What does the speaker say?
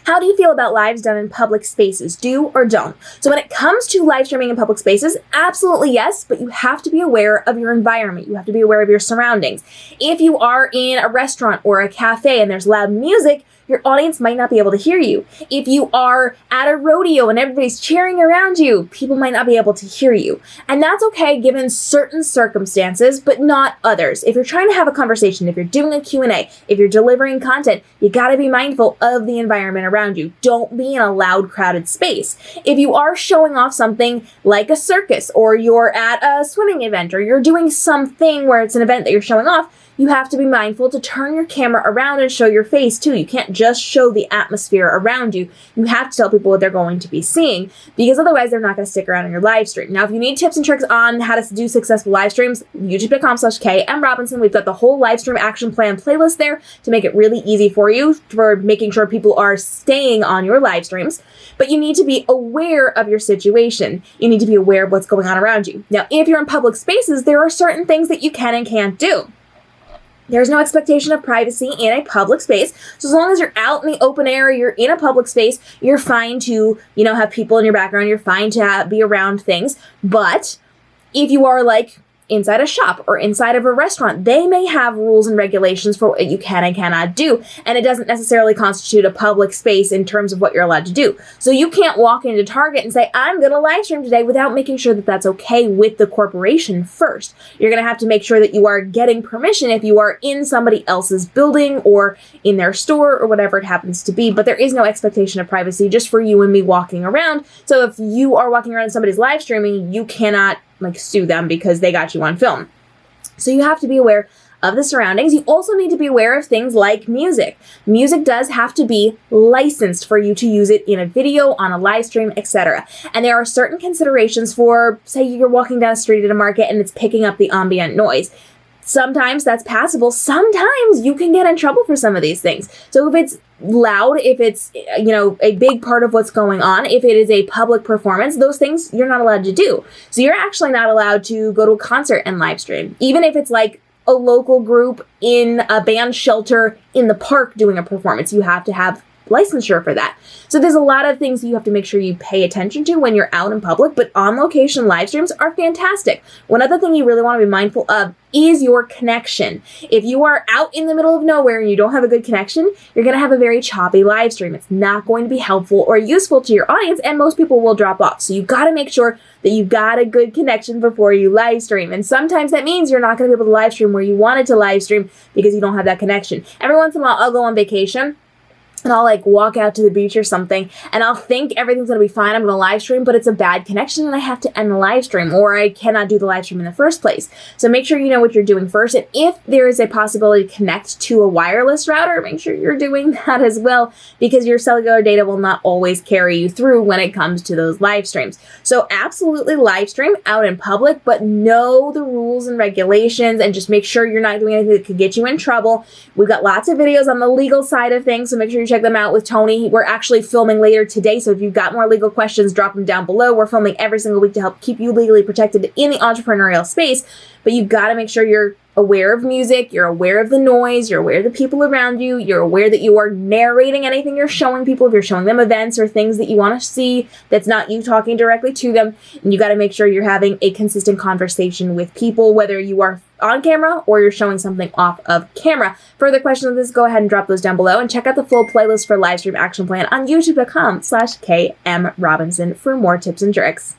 How do you feel about lives done in public spaces? Do or don't? So when it comes to live streaming in public spaces, absolutely yes, but you have to be aware of your environment. You have to be aware of your surroundings. If you are in a restaurant or a cafe and there's loud music, your audience might not be able to hear you. If you are at a rodeo and everybody's cheering around you, people might not be able to hear you. And that's okay given certain circumstances, but not others. If you're trying to have a conversation, if you're doing a Q&A, if you're delivering content, you gotta be mindful of the environment around you. Don't be in a loud, crowded space. If you are showing off something like a circus, or you're at a swimming event, or you're doing something where it's an event that you're showing off, you have to be mindful to turn your camera around and show your face too. You can't just show the atmosphere around you. You have to tell people what they're going to be seeing, because otherwise they're not going to stick around in your live stream. Now, if you need tips and tricks on how to do successful live streams, youtube.com/KMRobinson. We've got the whole live stream action plan playlist there to make it really easy for you for making sure people are staying on your live streams. But you need to be aware of your situation. You need to be aware of what's going on around you. Now, if you're in public spaces, there are certain things that you can and can't do. There's no expectation of privacy in a public space. So as long as you're out in the open air, you're in a public space, you're fine to, have people in your background, you're fine to be around things. But if you are like inside a shop or inside of a restaurant, they may have rules and regulations for what you can and cannot do. And it doesn't necessarily constitute a public space in terms of what you're allowed to do. So you can't walk into Target and say, I'm going to live stream today, without making sure that that's okay with the corporation first. You're going to have to make sure that you are getting permission if you are in somebody else's building or in their store or whatever it happens to be. But there is no expectation of privacy just for you and me walking around. So if you are walking around and somebody's live streaming, you cannot sue them because they got you on film. So you have to be aware of the surroundings. You also need to be aware of things like music. Music does have to be licensed for you to use it in a video, on a live stream, etc. And there are certain considerations for, say you're walking down a street at a market and it's picking up the ambient noise. Sometimes that's passable. Sometimes you can get in trouble for some of these things. So if it's loud, if it's, a big part of what's going on, if it is a public performance, those things you're not allowed to do. So you're actually not allowed to go to a concert and live stream. Even if it's like a local group in a band shelter in the park doing a performance, you have to have licensure for that. So there's a lot of things you have to make sure you pay attention to when you're out in public, but on location live streams are fantastic. One other thing you really want to be mindful of is your connection. If you are out in the middle of nowhere and you don't have a good connection, you're going to have a very choppy live stream. It's not going to be helpful or useful to your audience, and most people will drop off. So you've got to make sure that you've got a good connection before you live stream. And sometimes that means you're not going to be able to live stream where you wanted to live stream because you don't have that connection. Every once in a while, I'll go on vacation and I'll walk out to the beach or something and I'll think everything's going to be fine. I'm going to live stream, but it's a bad connection and I have to end the live stream, or I cannot do the live stream in the first place. So make sure you know what you're doing first. And if there is a possibility to connect to a wireless router, make sure you're doing that as well, because your cellular data will not always carry you through when it comes to those live streams. So absolutely live stream out in public, but know the rules and regulations and just make sure you're not doing anything that could get you in trouble. We've got lots of videos on the legal side of things, so make sure you check them out with Tony. We're actually filming later today, so if you've got more legal questions, drop them down below. We're filming every single week to help keep you legally protected in the entrepreneurial space, but you've got to make sure you're aware of music, you're aware of the noise, you're aware of the people around you, you're aware that you are narrating anything you're showing people, if you're showing them events or things that you want to see that's not you talking directly to them. And you got to make sure you're having a consistent conversation with people, whether you are on camera or you're showing something off of camera. Further questions on this, go ahead and drop those down below, and check out the full playlist for Livestream Action Plan on youtube.com/KMRobinson for more tips and tricks.